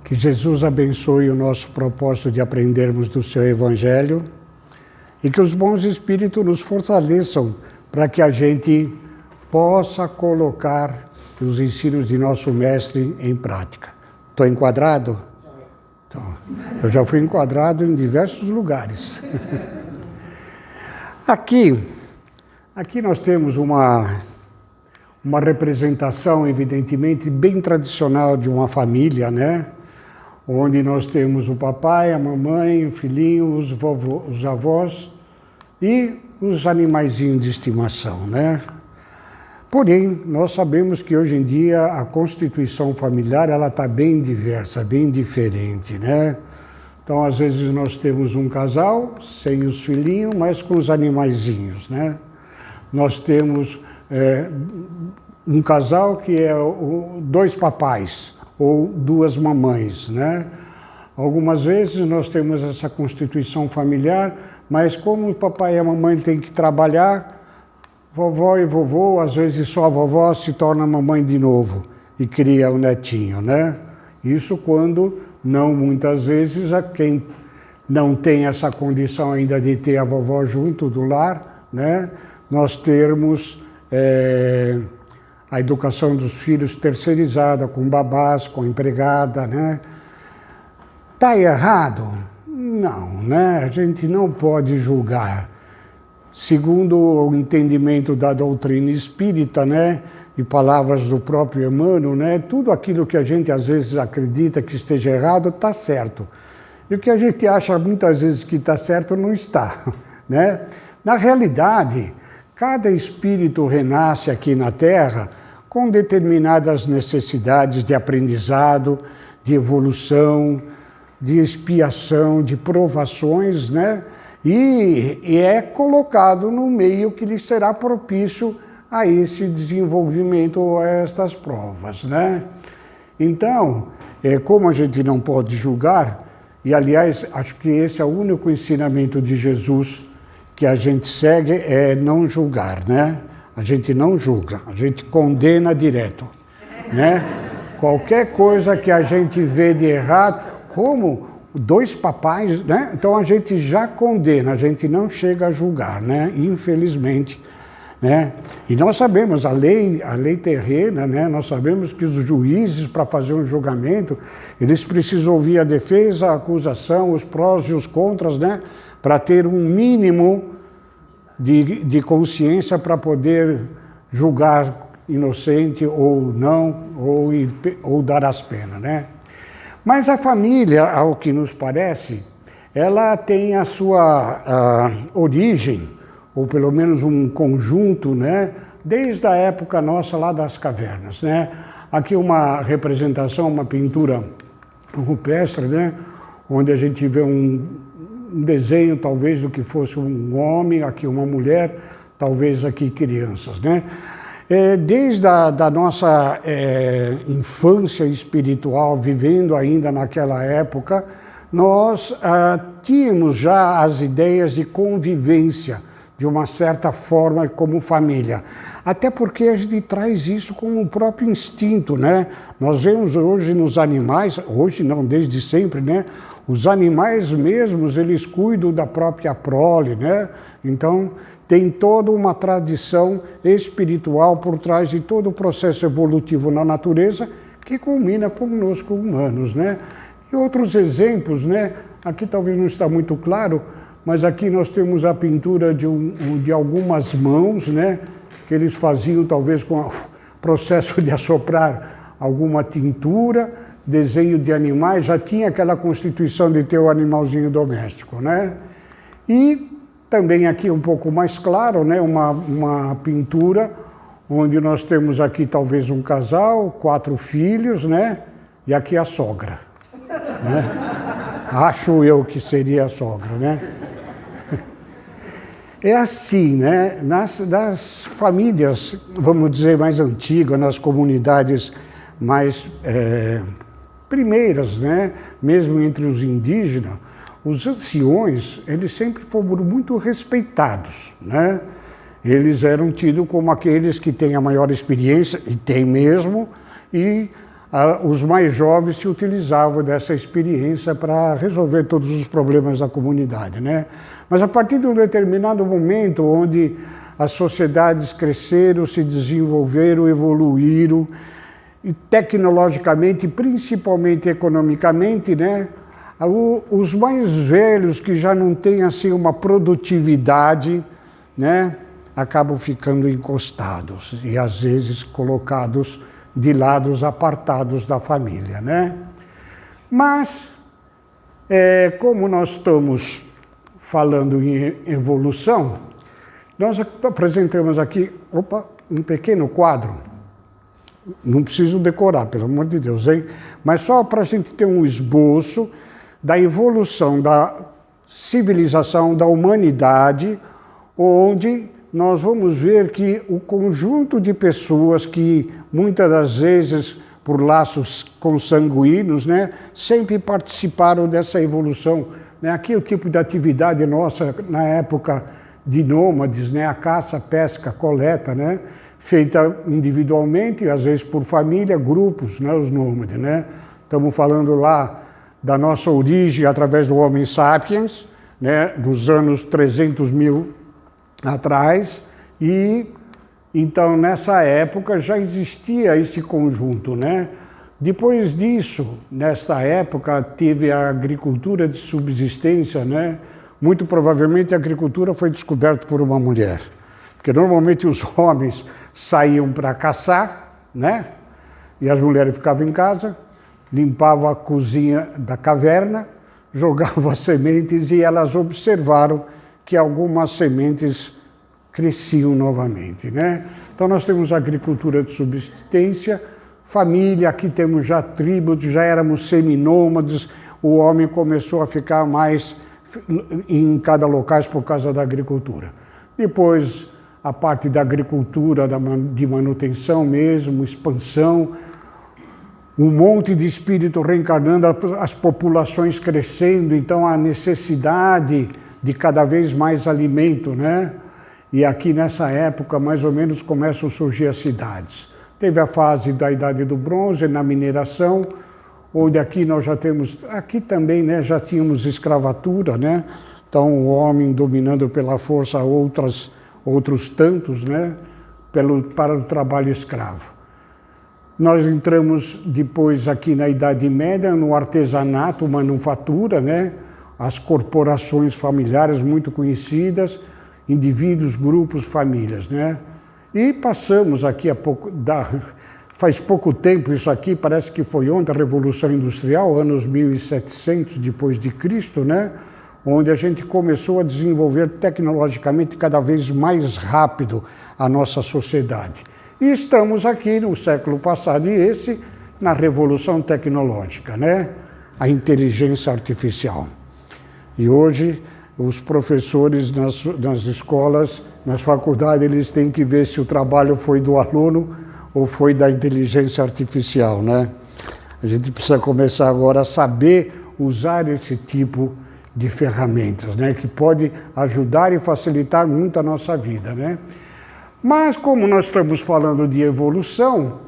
Que Jesus abençoe o nosso propósito de aprendermos do seu Evangelho e que os bons espíritos nos fortaleçam para que a gente possa colocar os ensinos de nosso Mestre em prática. Estou enquadrado? Então, eu já fui enquadrado em diversos lugares. Aqui nós temos uma representação, evidentemente, bem tradicional de uma família, né? Onde nós temos o papai, a mamãe, o filhinho, os avós e os animaizinhos de estimação, né? Porém, nós sabemos que hoje em dia a constituição familiar ela está bem diversa, bem diferente, né? Então, às vezes nós temos um casal sem os filhinhos, mas com os animaizinhos, né? Nós temos um casal que é dois papais ou duas mamães, né? Algumas vezes nós temos essa constituição familiar, mas como o papai e a mamãe têm que trabalhar, vovó e vovô, às vezes só a vovó se torna mamãe de novo e cria o netinho, né? Isso quando não, muitas vezes, a quem não tem essa condição ainda de ter a vovó junto do lar, né? Nós termos a educação dos filhos terceirizada, com babás, com empregada, né? Está errado? Não, né? A gente não pode julgar. Segundo o entendimento da doutrina espírita, né? E palavras do próprio Emmanuel, né? Tudo aquilo que a gente às vezes acredita que esteja errado está certo. E o que a gente acha muitas vezes que está certo não está, né? Na realidade, cada espírito renasce aqui na Terra com determinadas necessidades de aprendizado, de evolução, de expiação, de provações, né? E é colocado no meio que lhe será propício a esse desenvolvimento ou a estas provas, né? Então, como a gente não pode julgar, e aliás, acho que esse é o único ensinamento de Jesus que a gente segue, é não julgar, né? A gente não julga, a gente condena direto, né? Qualquer coisa que a gente vê de errado, como dois papais, né? Então a gente já condena, a gente não chega a julgar, né? Infelizmente, né? E nós sabemos, a lei terrena, né? Nós sabemos que os juízes, para fazer um julgamento, eles precisam ouvir a defesa, a acusação, os prós e os contras, né? Para ter um mínimo de consciência para poder julgar inocente ou não, ou dar as penas, né? Mas a família, ao que nos parece, ela tem a sua origem, ou pelo menos um conjunto, né? Desde a época nossa lá das cavernas, né? Aqui uma representação, uma pintura rupestre, né? Onde a gente vê um desenho, talvez, do que fosse um homem, aqui uma mulher, talvez aqui crianças, né? Desde a nossa infância espiritual, vivendo ainda naquela época, nós tínhamos já as ideias de convivência, de uma certa forma, como família. Até porque a gente traz isso com o próprio instinto, né? Nós vemos hoje nos animais, hoje não, desde sempre, né? Os animais mesmos, eles cuidam da própria prole, né? Então, tem toda uma tradição espiritual por trás de todo o processo evolutivo na natureza que culmina conosco humanos, né? E outros exemplos, né? Aqui talvez não está muito claro, mas aqui nós temos a pintura de algumas mãos, né? Que eles faziam talvez com o processo de assoprar alguma tintura, desenho de animais, já tinha aquela constituição de ter o animalzinho doméstico, né? E também aqui um pouco mais claro, né? Uma pintura onde nós temos aqui talvez um casal, 4 filhos, né? E aqui a sogra, né? Acho eu que seria a sogra, né? É assim, né? Nas famílias, vamos dizer, mais antigas, nas comunidades mais primeiras, né? Mesmo entre os indígenas, os anciões, eles sempre foram muito respeitados, né? Eles eram tidos como aqueles que têm a maior experiência, e tem mesmo, e os mais jovens se utilizavam dessa experiência para resolver todos os problemas da comunidade, né? Mas a partir de um determinado momento, onde as sociedades cresceram, se desenvolveram, evoluíram, e tecnologicamente, principalmente economicamente, né? Os mais velhos, que já não têm assim uma produtividade, né? Acabam ficando encostados e às vezes colocados de lados apartados da família, né? Mas, como nós estamos falando em evolução, nós apresentamos aqui, um pequeno quadro. Não preciso decorar, pelo amor de Deus, hein? Mas só para a gente ter um esboço da evolução da civilização, da humanidade, onde nós vamos ver que o conjunto de pessoas que, muitas das vezes, por laços consanguíneos, né, sempre participaram dessa evolução. Aqui o tipo de atividade nossa, na época de nômades, né, a caça, pesca, coleta, né, feita individualmente, às vezes por família, grupos, né, os nômades. Né. Estamos falando lá da nossa origem através do Homo sapiens, né, dos anos 300 mil atrás, e então nessa época já existia esse conjunto, né? Depois disso, nesta época, teve a agricultura de subsistência, né? Muito provavelmente a agricultura foi descoberta por uma mulher, porque normalmente os homens saíam para caçar, né? E as mulheres ficavam em casa, limpavam a cozinha da caverna, jogavam as sementes e elas observaram que algumas sementes cresciam novamente, né? Então nós temos agricultura de subsistência, família, aqui temos já tribos, já éramos seminômades, o homem começou a ficar mais em cada local por causa da agricultura. Depois a parte da agricultura, de manutenção mesmo, expansão, um monte de espírito reencarnando, as populações crescendo, então a necessidade de cada vez mais alimento, né? E aqui nessa época, mais ou menos, começam a surgir as cidades. Teve a fase da Idade do Bronze, na mineração, onde aqui nós já temos, aqui também, né, já tínhamos escravatura, né? Então o homem dominando pela força outros tantos, né? Para o trabalho escravo. Nós entramos depois aqui na Idade Média, no artesanato, manufatura, né? As corporações familiares muito conhecidas, indivíduos, grupos, famílias, né? E passamos aqui faz pouco tempo isso aqui, parece que foi ontem, a Revolução Industrial, anos 1700 depois de Cristo, né? Onde a gente começou a desenvolver tecnologicamente cada vez mais rápido a nossa sociedade. E estamos aqui no século passado e esse na Revolução Tecnológica, né? A inteligência artificial. E hoje os professores nas escolas, nas faculdades, eles têm que ver se o trabalho foi do aluno ou foi da inteligência artificial, né? A gente precisa começar agora a saber usar esse tipo de ferramentas, né? Que pode ajudar e facilitar muito a nossa vida, né? Mas como nós estamos falando de evolução,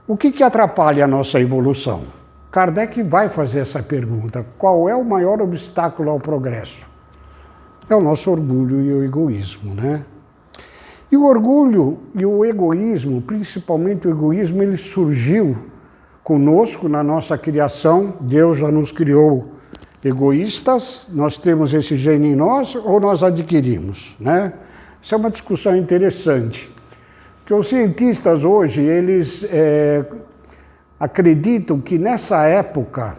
o que atrapalha a nossa evolução? Kardec vai fazer essa pergunta. Qual é o maior obstáculo ao progresso? É o nosso orgulho e o egoísmo, né? E o orgulho e o egoísmo, principalmente o egoísmo, ele surgiu conosco na nossa criação. Deus já nos criou egoístas, nós temos esse gene em nós ou nós adquirimos, né? Isso é uma discussão interessante, porque os cientistas hoje, eles acreditam que nessa época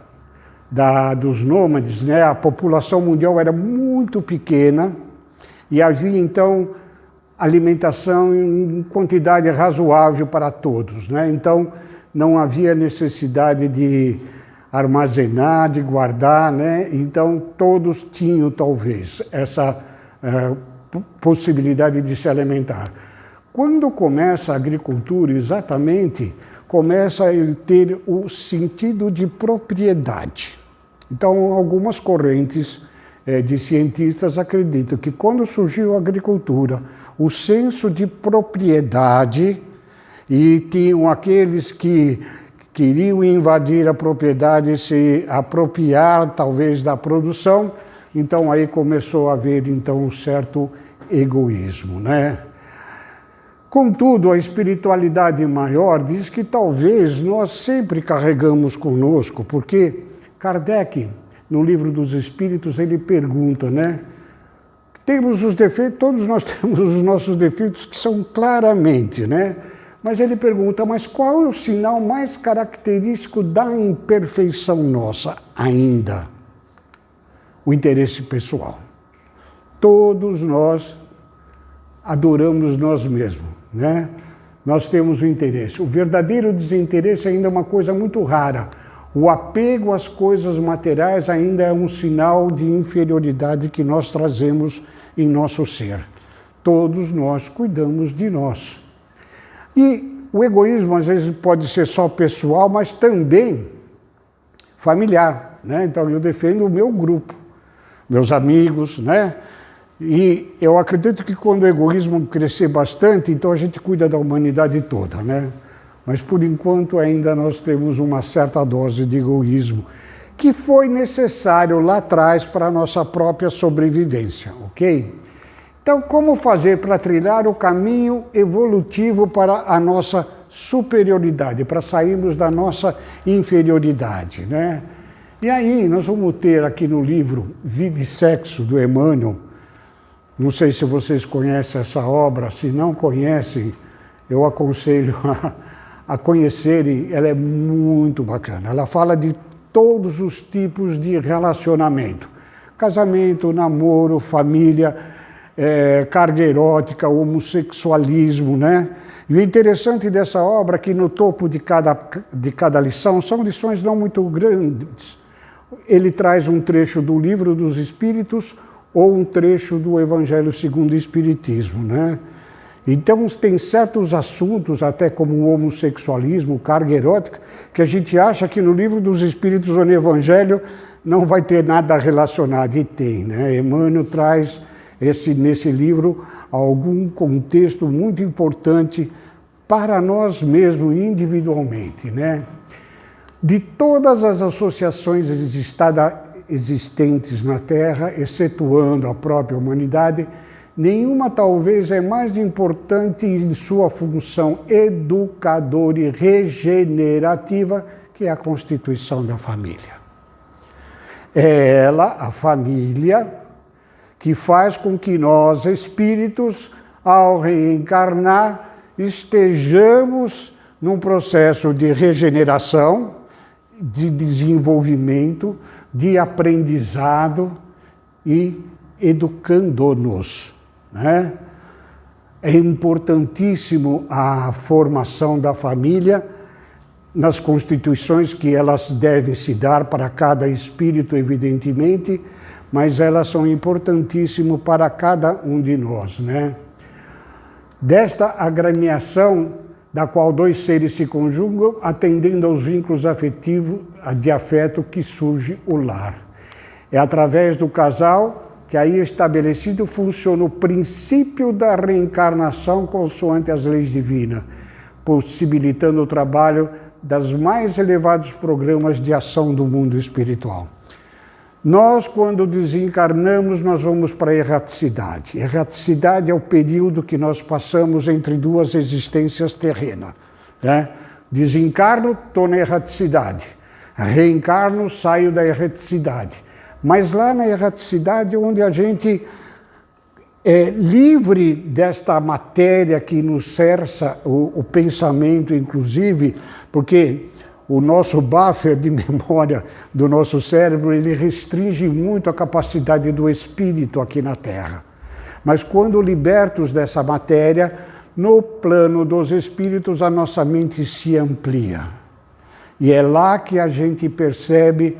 dos nômades, né, a população mundial era muito pequena e havia, então, alimentação em quantidade razoável para todos, né? Então, não havia necessidade de armazenar, de guardar, né? Então, todos tinham, talvez, essa possibilidade de se alimentar. Quando começa a agricultura, exatamente, começa a ter o sentido de propriedade. Então, algumas correntes de cientistas acreditam que quando surgiu a agricultura, o senso de propriedade, e tinham aqueles que queriam invadir a propriedade, se apropriar talvez da produção, então aí começou a haver então um certo egoísmo, né? Contudo, a espiritualidade maior diz que talvez nós sempre carregamos conosco, porque Kardec, no Livro dos Espíritos, ele pergunta, né? Temos os defeitos, todos nós temos os nossos defeitos que são claramente, né? Mas ele pergunta, mas qual é o sinal mais característico da imperfeição nossa ainda? O interesse pessoal. Todos nós adoramos nós mesmos, né? Nós temos o interesse. O verdadeiro desinteresse ainda é uma coisa muito rara. O apego às coisas materiais ainda é um sinal de inferioridade que nós trazemos em nosso ser. Todos nós cuidamos de nós. E o egoísmo às vezes pode ser só pessoal, mas também familiar, né? Então eu defendo o meu grupo, meus amigos, né? E eu acredito que quando o egoísmo crescer bastante, então a gente cuida da humanidade toda, né? Mas por enquanto ainda nós temos uma certa dose de egoísmo que foi necessário lá atrás para a nossa própria sobrevivência, ok? Então, como fazer para trilhar o caminho evolutivo para a nossa superioridade, para sairmos da nossa inferioridade, né? E aí, nós vamos ter aqui no livro Vida e Sexo, do Emmanuel. Não sei se vocês conhecem essa obra, se não conhecem, eu aconselho a conhecerem, ela é muito bacana. Ela fala de todos os tipos de relacionamento. Casamento, namoro, família, carga erótica, homossexualismo, né? E o interessante dessa obra é que no topo de cada lição, são lições não muito grandes, ele traz um trecho do Livro dos Espíritos ou um trecho do Evangelho segundo o Espiritismo, né? Então tem certos assuntos, até como o homossexualismo, carga erótica, que a gente acha que no Livro dos Espíritos ou no Evangelho não vai ter nada relacionado, e tem, né? Emmanuel traz nesse livro algum contexto muito importante para nós mesmos individualmente, né? De todas as associações existentes na Terra, excetuando a própria humanidade, nenhuma talvez é mais importante em sua função educadora e regenerativa que a constituição da família. É ela, a família, que faz com que nós, espíritos, ao reencarnar, estejamos num processo de regeneração, de desenvolvimento, de aprendizado e educando-nos, né? É importantíssimo a formação da família nas constituições que elas devem se dar para cada espírito, evidentemente, mas elas são importantíssimas para cada um de nós, né? Desta agremiação, da qual dois seres se conjugam, atendendo aos vínculos afetivos, de afeto que surge o lar. É através do casal que aí estabelecido funciona o princípio da reencarnação consoante as leis divinas, possibilitando o trabalho das mais elevados programas de ação do mundo espiritual. Nós, quando desencarnamos, nós vamos para a erraticidade. Erraticidade é o período que nós passamos entre duas existências terrenas, né? Desencarno, estou na erraticidade. Reencarno, saio da erraticidade. Mas lá na erraticidade, onde a gente é livre desta matéria que nos cerca o pensamento, inclusive, porque o nosso buffer de memória do nosso cérebro, ele restringe muito a capacidade do espírito aqui na Terra. Mas quando libertos dessa matéria, no plano dos espíritos, a nossa mente se amplia. E é lá que a gente percebe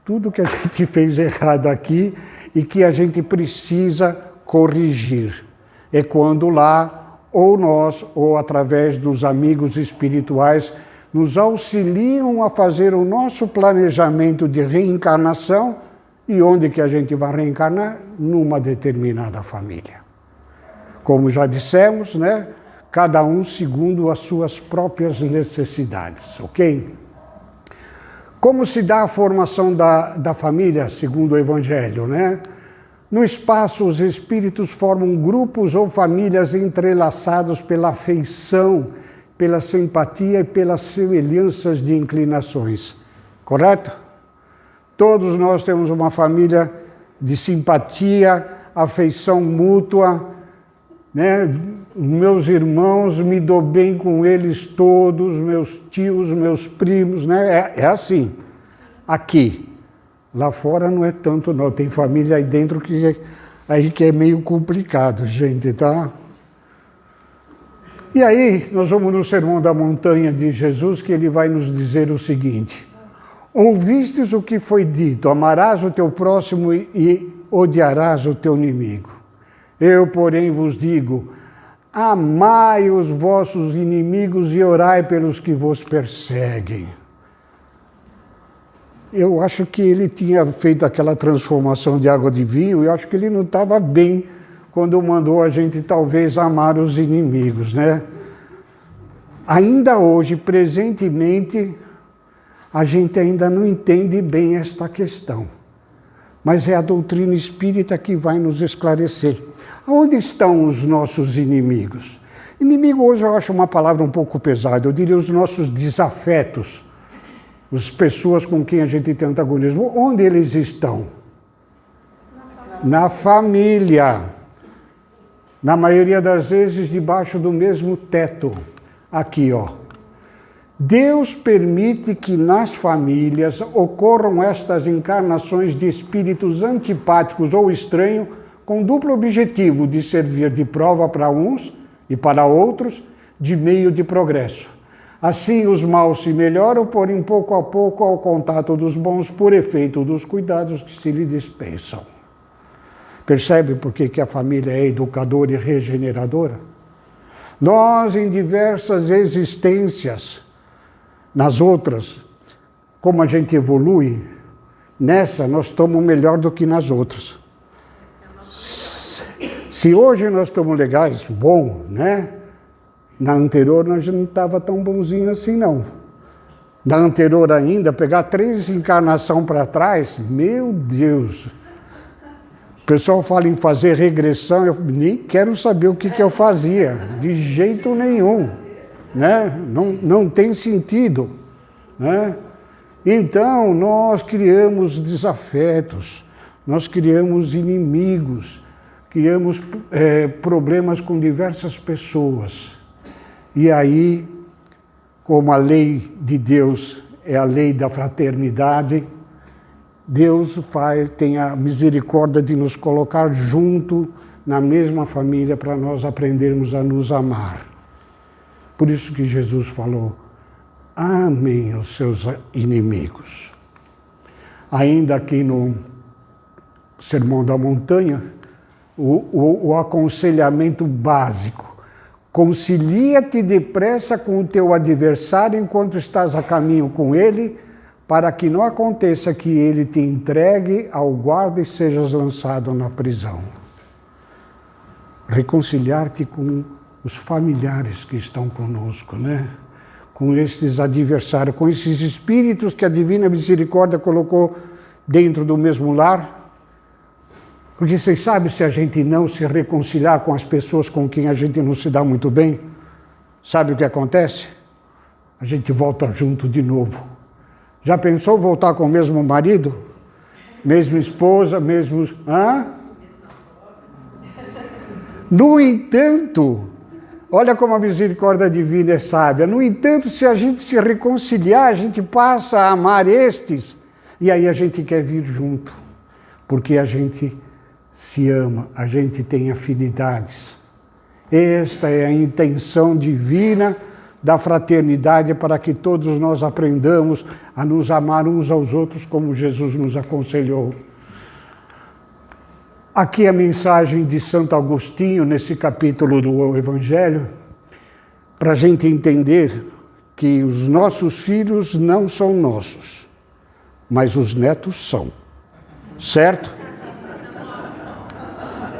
tudo que a gente fez errado aqui e que a gente precisa corrigir. É quando lá, ou nós, ou através dos amigos espirituais, nos auxiliam a fazer o nosso planejamento de reencarnação E onde que a gente vai reencarnar? Numa determinada família. Como já dissemos, né? Cada um segundo as suas próprias necessidades, ok? Como se dá a formação da família, segundo o Evangelho, né? No espaço, os espíritos formam grupos ou famílias entrelaçados pela afeição, pela simpatia e pelas semelhanças de inclinações. Correto? Todos nós temos uma família de simpatia, afeição mútua, né? Meus irmãos, me dou bem com eles todos, meus tios, meus primos, né? É assim, aqui. Lá fora não é tanto não, tem família aí dentro que é meio complicado, gente, tá? E aí, nós vamos no Sermão da Montanha de Jesus, que ele vai nos dizer o seguinte: ouvistes o que foi dito, amarás o teu próximo e odiarás o teu inimigo. Eu, porém, vos digo, amai os vossos inimigos e orai pelos que vos perseguem. Eu acho que ele tinha feito aquela transformação de água de vinho, e eu acho que ele não estava bem quando mandou a gente talvez amar os inimigos, né? Ainda hoje, presentemente, a gente ainda não entende bem esta questão. Mas é a doutrina espírita que vai nos esclarecer. Onde estão os nossos inimigos? Inimigo hoje eu acho uma palavra um pouco pesada, eu diria os nossos desafetos. As pessoas com quem a gente tem antagonismo, onde eles estão? Na família. Na maioria das vezes, debaixo do mesmo teto. Aqui, ó. Deus permite que nas famílias ocorram estas encarnações de espíritos antipáticos ou estranhos, com duplo objetivo de servir de prova para uns e para outros, de meio de progresso. Assim, os maus se melhoram, porém, pouco a pouco, ao contato dos bons, por efeito dos cuidados que se lhe dispensam. Percebe por que a família é educadora e regeneradora? Nós, em diversas existências, nas outras, como a gente evolui, nessa nós estamos melhor do que nas outras. Se hoje nós estamos legais, bom, né? Na anterior nós não estava tão bonzinho assim, não. Na anterior ainda, pegar 3 encarnações para trás, meu Deus. O pessoal fala em fazer regressão, eu nem quero saber o que eu fazia, de jeito nenhum. Né? Não tem sentido. Né? Então, nós criamos desafetos, nós criamos inimigos, criamos problemas com diversas pessoas. E aí, como a lei de Deus é a lei da fraternidade, Deus tem a misericórdia de nos colocar junto na mesma família para nós aprendermos a nos amar. Por isso que Jesus falou, amem os seus inimigos. Ainda aqui no Sermão da Montanha, o aconselhamento básico. Concilia-te depressa com o teu adversário enquanto estás a caminho com ele, para que não aconteça que ele te entregue ao guarda e sejas lançado na prisão. Reconciliar-te com os familiares que estão conosco, né? Com estes adversários, com esses espíritos que a Divina Misericórdia colocou dentro do mesmo lar. Porque vocês sabem, se a gente não se reconciliar com as pessoas com quem a gente não se dá muito bem, sabe o que acontece? A gente volta junto de novo. Já pensou voltar com o mesmo marido? Mesma esposa, mesmo... Hã? No entanto, olha como a misericórdia divina é sábia. No entanto, se a gente se reconciliar, a gente passa a amar estes, e aí a gente quer vir junto, porque a gente se ama, a gente tem afinidades. Esta é a intenção divina da fraternidade, para que todos nós aprendamos a nos amar uns aos outros, como Jesus nos aconselhou. Aqui a mensagem de Santo Agostinho, nesse capítulo do Evangelho, para a gente entender que os nossos filhos não são nossos, mas os netos são. Certo?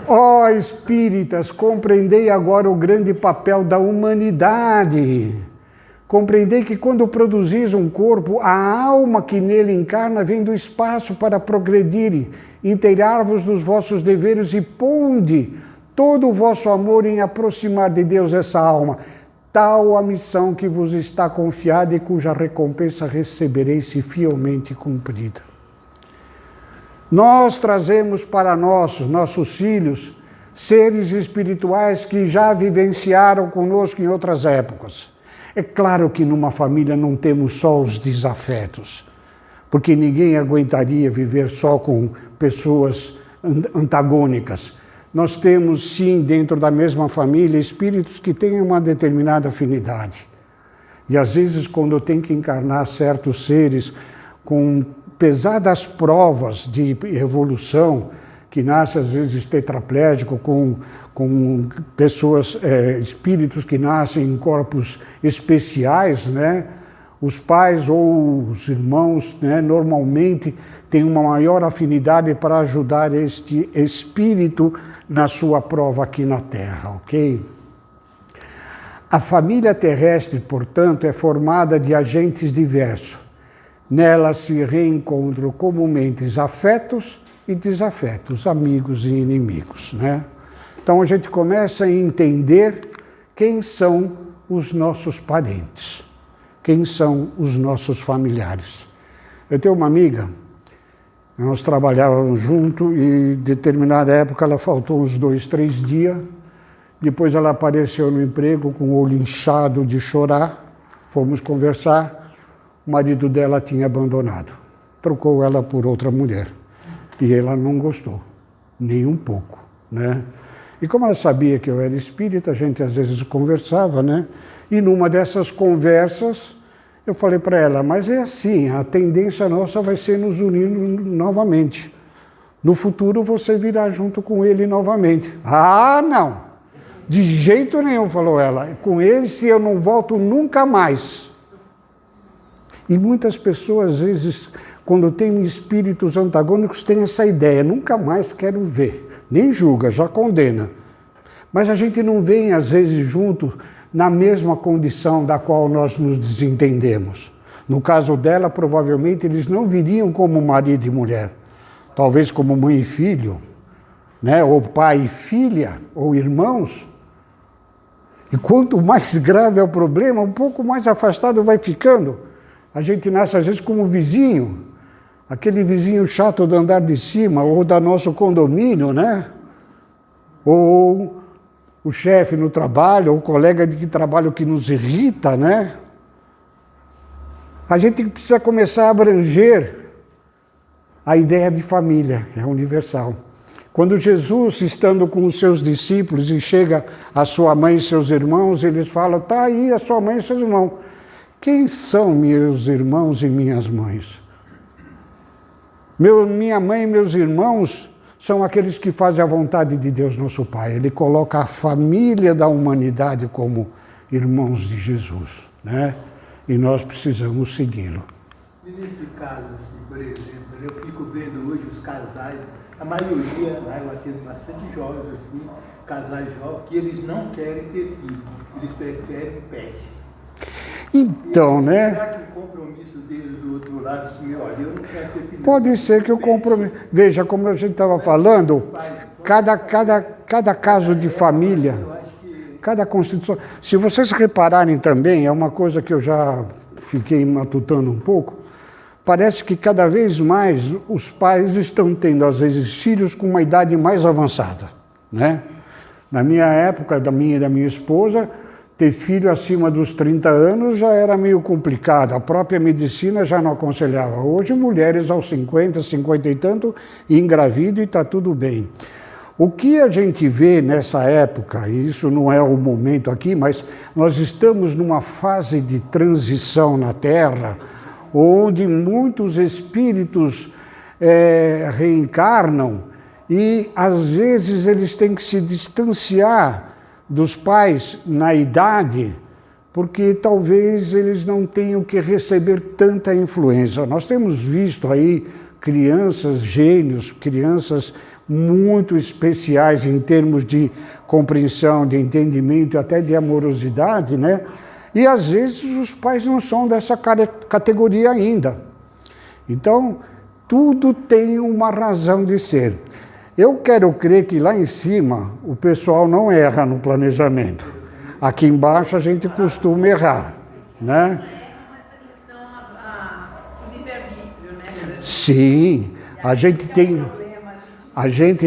Ó espíritas, compreendei agora o grande papel da humanidade. Compreendei que quando produzis um corpo, a alma que nele encarna vem do espaço para progredir, inteirar-vos dos vossos deveres e ponde todo o vosso amor em aproximar de Deus essa alma. Tal a missão que vos está confiada e cuja recompensa recebereis se fielmente cumprida. Nós trazemos para nossos filhos, seres espirituais que já vivenciaram conosco em outras épocas. É claro que numa família não temos só os desafetos, porque ninguém aguentaria viver só com pessoas antagônicas. Nós temos, sim, dentro da mesma família, espíritos que têm uma determinada afinidade. E às vezes, quando tem que encarnar certos seres com pesadas provas de evolução, que nasce às vezes tetraplégico, com pessoas, espíritos que nascem em corpos especiais, né? Os pais ou os irmãos, né, normalmente têm uma maior afinidade para ajudar este espírito na sua prova aqui na Terra, ok? A família terrestre, portanto, é formada de agentes diversos. Nela se reencontram comumente afetos e desafetos, amigos e inimigos, né? Então a gente começa a entender quem são os nossos parentes, quem são os nossos familiares. Eu tenho uma amiga, nós trabalhávamos juntos e em determinada época ela faltou uns 2, 3 dias, depois ela apareceu no emprego com o olho inchado de chorar, fomos conversar, o marido dela tinha abandonado, trocou ela por outra mulher. E ela não gostou, nem um pouco, né? E como ela sabia que eu era espírita, a gente às vezes conversava, né? E numa dessas conversas, eu falei para ela, mas é assim, a tendência nossa vai ser nos unir novamente. No futuro você virá junto com ele novamente. Ah, não! De jeito nenhum, falou ela. Com ele, se eu não volto nunca mais. E muitas pessoas, às vezes, quando tem espíritos antagônicos, têm essa ideia, nunca mais quero ver. Nem julga, já condena. Mas a gente não vem, às vezes, junto na mesma condição da qual nós nos desentendemos. No caso dela, provavelmente, eles não viriam como marido e mulher. Talvez como mãe e filho, né? Ou pai e filha, ou irmãos. E quanto mais grave é o problema, um pouco mais afastado vai ficando. A gente nasce, às vezes, como vizinho. Aquele vizinho chato do andar de cima, ou da nosso condomínio, né? Ou o chefe no trabalho, ou o colega de trabalho que nos irrita, né? A gente precisa começar a abranger a ideia de família, é universal. Quando Jesus, estando com os seus discípulos, e chega a sua mãe e seus irmãos, eles falam, tá aí a sua mãe e seus irmãos. Quem são meus irmãos e minhas mães? Minha mãe e meus irmãos são aqueles que fazem a vontade de Deus nosso Pai. Ele coloca a família da humanidade como irmãos de Jesus, né? E nós precisamos segui-lo. E nesse caso, assim, por exemplo, eu fico vendo hoje os casais, a maioria, né, eu atendo bastante jovens, assim, casais jovens, que eles não querem ter filho, eles preferem pet. Então, né? Será que o compromisso deles do outro lado, assim, olha, eu não quero ter filho? Pode ser que o compromisso... Veja, como a gente estava falando, cada caso de família, cada constituição... Se vocês repararem também, é uma coisa que eu já fiquei matutando um pouco, parece que cada vez mais os pais estão tendo, às vezes, filhos com uma idade mais avançada, né? Na minha época, da minha e da minha esposa, ter filho acima dos 30 anos já era meio complicado, a própria medicina já não aconselhava. Hoje, mulheres aos 50, 50 e tanto, engravidam e está tudo bem. O que a gente vê nessa época, e isso não é o momento aqui, mas nós estamos numa fase de transição na Terra, onde muitos espíritos reencarnam e, às vezes, eles têm que se distanciar dos pais na idade, porque talvez eles não tenham que receber tanta influência. Nós temos visto aí crianças gênios, crianças muito especiais em termos de compreensão, de entendimento, até de amorosidade, né? E às vezes os pais não são dessa categoria ainda. Então, tudo tem uma razão de ser. Eu quero crer que lá em cima o pessoal não erra no planejamento. Aqui embaixo a gente costuma errar, né? Sim, a gente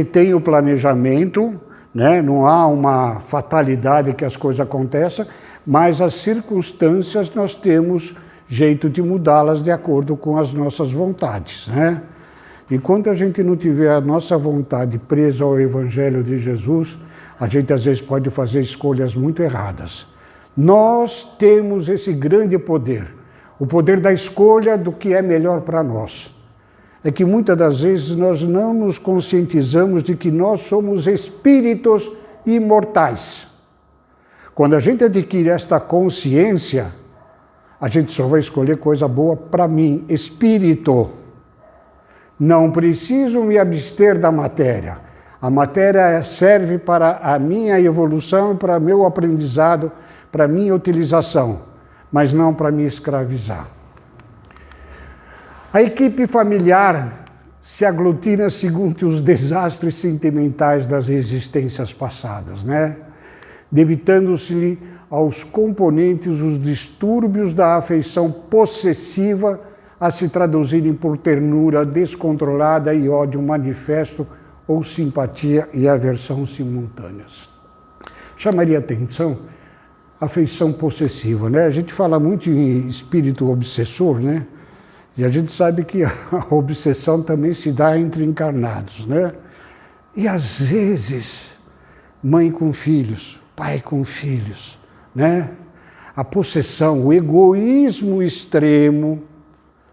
tem o planejamento, né? Não há uma fatalidade que as coisas aconteçam, mas as circunstâncias nós temos jeito de mudá-las de acordo com as nossas vontades, né? Enquanto a gente não tiver a nossa vontade presa ao Evangelho de Jesus, a gente às vezes pode fazer escolhas muito erradas. Nós temos esse grande poder, o poder da escolha do que é melhor para nós. É que muitas das vezes nós não nos conscientizamos de que nós somos espíritos imortais. Quando a gente adquire esta consciência, a gente só vai escolher coisa boa para mim, espírito. Não preciso me abster da matéria. A matéria serve para a minha evolução e para meu aprendizado, para minha utilização, mas não para me escravizar. A equipe familiar se aglutina segundo os desastres sentimentais das existências passadas, né? Debitando-se aos componentes os distúrbios da afeição possessiva a se traduzirem por ternura descontrolada e ódio manifesto ou simpatia e aversão simultâneas. Chamaria atenção a afeição possessiva, né? A gente fala muito em espírito obsessor, né? E a gente sabe que a obsessão também se dá entre encarnados, né? E às vezes, mãe com filhos, pai com filhos, né? A possessão, o egoísmo extremo,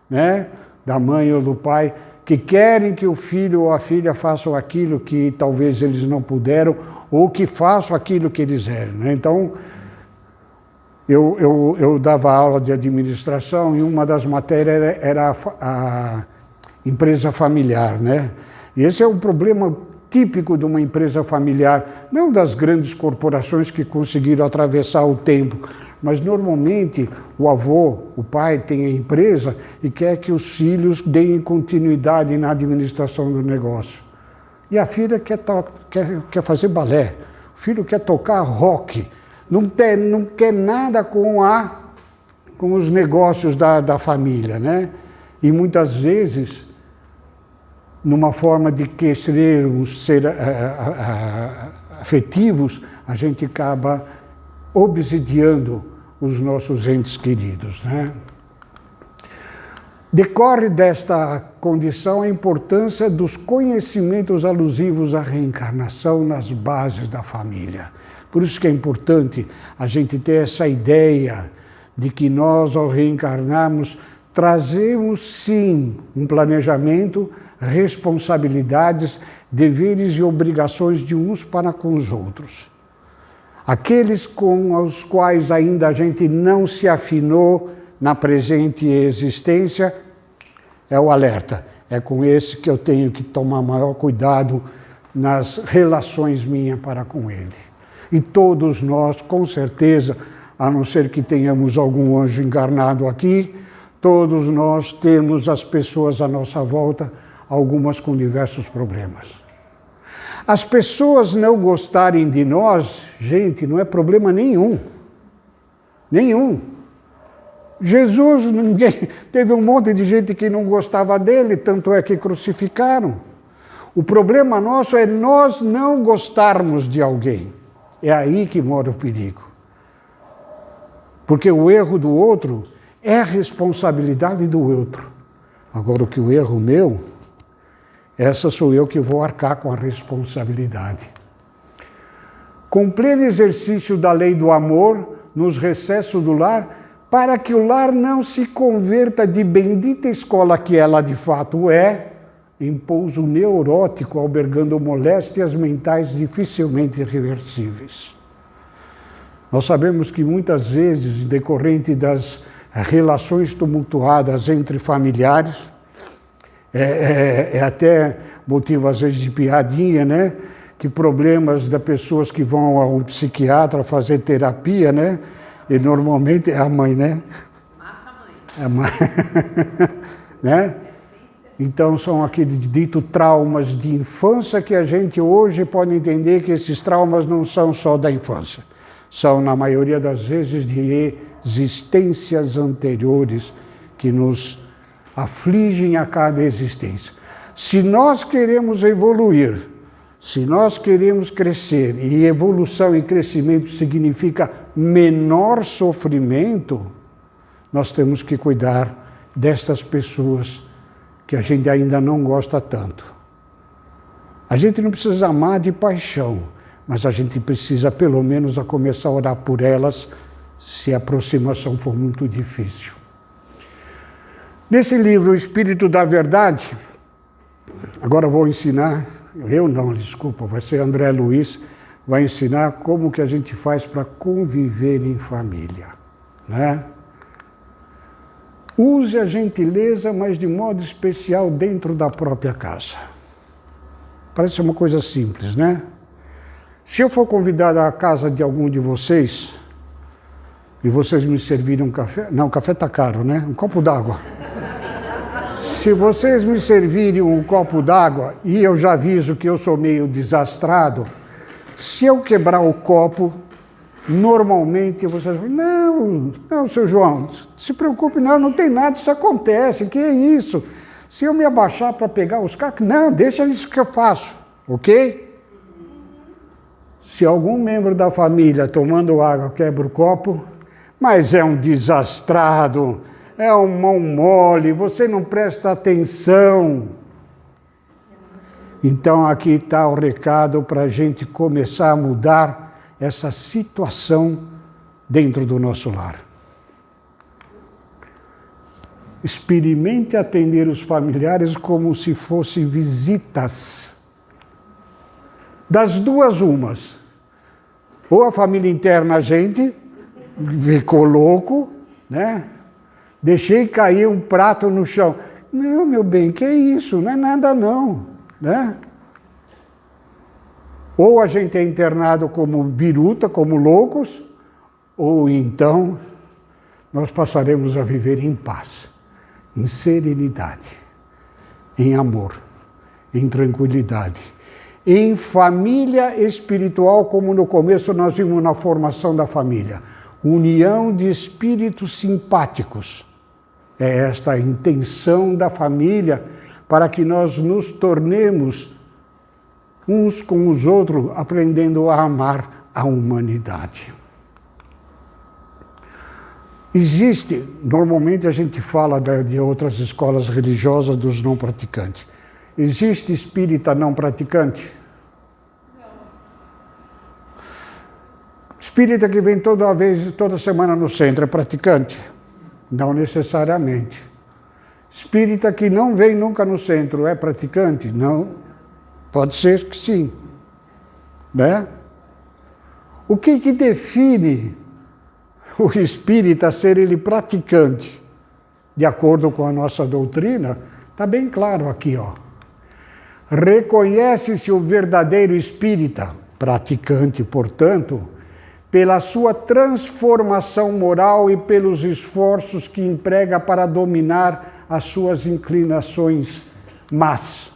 né? Da mãe ou do pai, que querem que o filho ou a filha façam aquilo que talvez eles não puderam, ou que façam aquilo que eles eram, né? Então, eu dava aula de administração e uma das matérias era a empresa familiar, né? E esse é um problema típico de uma empresa familiar, não das grandes corporações que conseguiram atravessar o tempo, mas normalmente o avô, o pai tem a empresa e quer que os filhos deem continuidade na administração do negócio. E a filha quer fazer balé, o filho quer tocar rock, não quer nada com os negócios da família, né? E muitas vezes, numa forma de querermos ser afetivos, a gente acaba obsidiando os nossos entes queridos, né? Decorre desta condição a importância dos conhecimentos alusivos à reencarnação nas bases da família. Por isso que é importante a gente ter essa ideia de que nós, ao reencarnarmos, trazemos sim um planejamento, responsabilidades, deveres e obrigações de uns para com os outros. Aqueles com os quais ainda a gente não se afinou na presente existência, é o alerta. É com esse que eu tenho que tomar maior cuidado nas relações minhas para com ele. E todos nós, com certeza, a não ser que tenhamos algum anjo encarnado aqui, todos nós temos as pessoas à nossa volta, algumas com diversos problemas. As pessoas não gostarem de nós, gente, não é problema nenhum. Nenhum. Jesus, teve um monte de gente que não gostava dele, tanto é que crucificaram. O problema nosso é nós não gostarmos de alguém. É aí que mora o perigo. Porque o erro do outro é a responsabilidade do outro. Agora, o erro meu, essa sou eu que vou arcar com a responsabilidade. Com pleno exercício da lei do amor, nos recessos do lar, para que o lar não se converta de bendita escola que ela de fato é, em pouso neurótico, albergando moléstias mentais dificilmente reversíveis. Nós sabemos que muitas vezes, decorrente das relações tumultuadas entre familiares, É até motivo, às vezes, de piadinha, né? Que problemas das pessoas que vão a um psiquiatra fazer terapia, né? E normalmente é a mãe, né? Mata a mãe. É a mãe. Né? Então são aqueles dito traumas de infância que a gente hoje pode entender que esses traumas não são só da infância. São, na maioria das vezes, de existências anteriores que nos afligem a cada existência. Se nós queremos evoluir, se nós queremos crescer, e evolução e crescimento significa menor sofrimento, nós temos que cuidar destas pessoas que a gente ainda não gosta tanto. A gente não precisa amar de paixão, mas a gente precisa pelo menos a começar a orar por elas se a aproximação for muito difícil. Nesse livro, O Espírito da Verdade, agora vou ensinar, eu não, desculpa, vai ser André Luiz, vai ensinar como que a gente faz para conviver em família, né? Use a gentileza, mas de modo especial dentro da própria casa. Parece uma coisa simples, né? Se eu for convidado à casa de algum de vocês, e vocês me servirem um café... Não, o café está caro, né? Um copo d'água. Se vocês me servirem um copo d'água, e eu já aviso que eu sou meio desastrado, se eu quebrar o copo, normalmente vocês falam, não, seu João, se preocupe, não tem nada, isso acontece, que é isso? Se eu me abaixar para pegar os cacos, não, deixa isso que eu faço, ok? Se algum membro da família tomando água quebra o copo, mas é um desastrado, é um mão mole, você não presta atenção. Então aqui está o recado para a gente começar a mudar essa situação dentro do nosso lar. Experimente atender os familiares como se fossem visitas. Das duas umas. Ou a família interna a gente ficou louco, né? Deixei cair um prato no chão. Não, meu bem, que é isso? Não é nada não, né? Ou a gente é internado como biruta, como loucos, ou então nós passaremos a viver em paz, em serenidade, em amor, em tranquilidade, em família espiritual, como no começo nós vimos na formação da família. União de espíritos simpáticos. É esta a intenção da família para que nós nos tornemos uns com os outros, aprendendo a amar a humanidade. Existe, normalmente a gente fala de outras escolas religiosas dos não praticantes. Existe espírita não praticante? Não. Espírita que vem toda semana no centro é praticante? Não necessariamente. Espírita que não vem nunca no centro é praticante? Não. Pode ser que sim, né? O que define o espírita ser ele praticante? De acordo com a nossa doutrina, está bem claro aqui, ó. Reconhece-se o verdadeiro espírita, praticante, portanto, pela sua transformação moral e pelos esforços que emprega para dominar as suas inclinações más.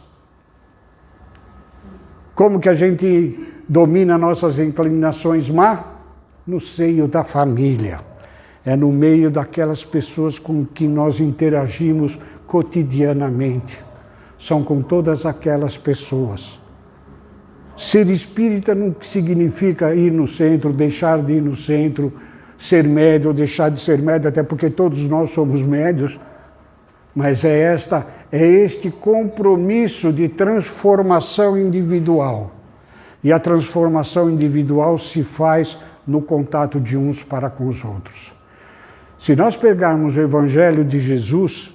Como que a gente domina nossas inclinações má? No seio da família. É no meio daquelas pessoas com que nós interagimos cotidianamente. São com todas aquelas pessoas. Ser espírita não significa ir no centro, deixar de ir no centro, ser médio ou deixar de ser médio, até porque todos nós somos médios. Mas é este compromisso de transformação individual. E a transformação individual se faz no contato de uns para com os outros. Se nós pegarmos o Evangelho de Jesus,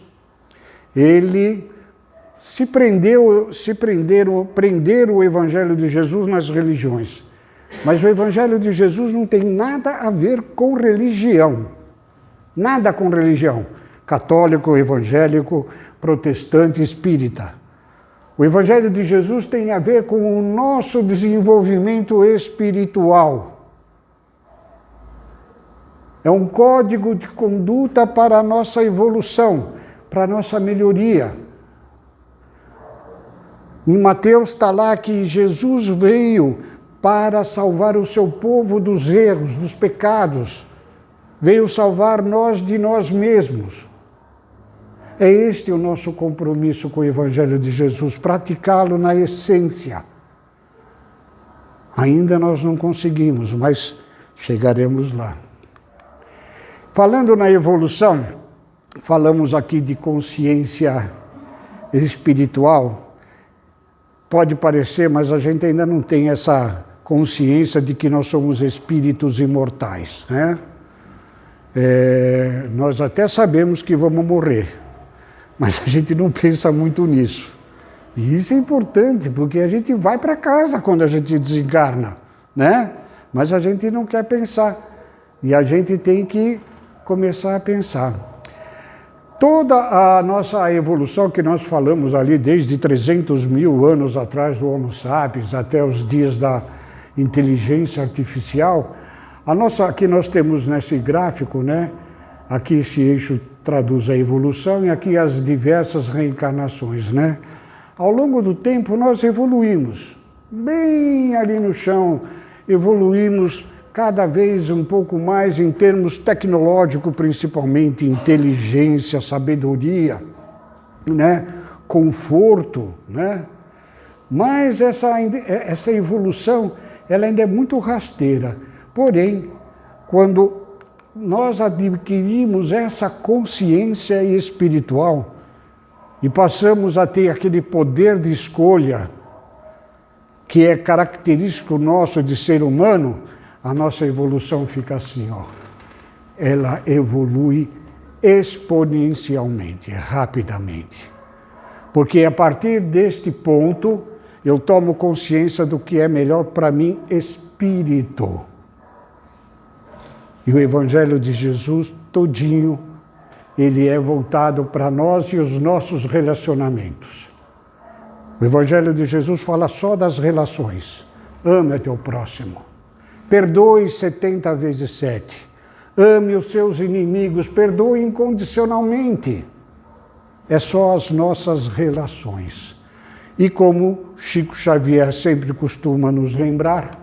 ele prenderam o Evangelho de Jesus nas religiões. Mas o Evangelho de Jesus não tem nada a ver com religião. Nada com religião. católico, evangélico, protestante, espírita. O Evangelho de Jesus tem a ver com o nosso desenvolvimento espiritual. É um código de conduta para a nossa evolução, para a nossa melhoria. Em Mateus está lá que Jesus veio para salvar o seu povo dos erros, dos pecados. Veio salvar nós de nós mesmos. É este o nosso compromisso com o Evangelho de Jesus, praticá-lo na essência. Ainda nós não conseguimos, mas chegaremos lá. Falando na evolução, falamos aqui de consciência espiritual. Pode parecer, mas a gente ainda não tem essa consciência de que nós somos espíritos imortais, né? Nós até sabemos que vamos morrer, mas a gente não pensa muito nisso. E isso é importante, porque a gente vai para casa quando a gente desencarna, né? Mas a gente não quer pensar. E a gente tem que começar a pensar. Toda a nossa evolução que nós falamos ali desde 300 mil anos atrás do Homo sapiens até os dias da inteligência artificial, aqui nós temos nesse gráfico, né? Aqui esse eixo traduz a evolução e aqui as diversas reencarnações, né? Ao longo do tempo nós evoluímos, bem ali no chão, evoluímos cada vez um pouco mais em termos tecnológicos, principalmente inteligência, sabedoria, né? Conforto, né? Mas essa evolução ela ainda é muito rasteira. Porém, quando nós adquirimos essa consciência espiritual e passamos a ter aquele poder de escolha que é característico nosso de ser humano, a nossa evolução fica assim, ó. Ela evolui exponencialmente, rapidamente. Porque a partir deste ponto, eu tomo consciência do que é melhor para mim, espírito. E o Evangelho de Jesus, todinho, ele é voltado para nós e os nossos relacionamentos. O Evangelho de Jesus fala só das relações. Ame o teu próximo. Perdoe 70 vezes 7. Ame os seus inimigos. Perdoe incondicionalmente. É só as nossas relações. E como Chico Xavier sempre costuma nos lembrar,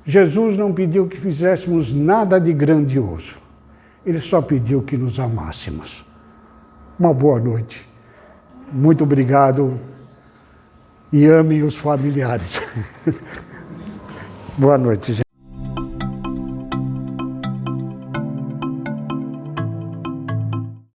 Jesus não pediu que fizéssemos nada de grandioso. Ele só pediu que nos amássemos. Uma boa noite. Muito obrigado. E ame os familiares. Boa noite, gente.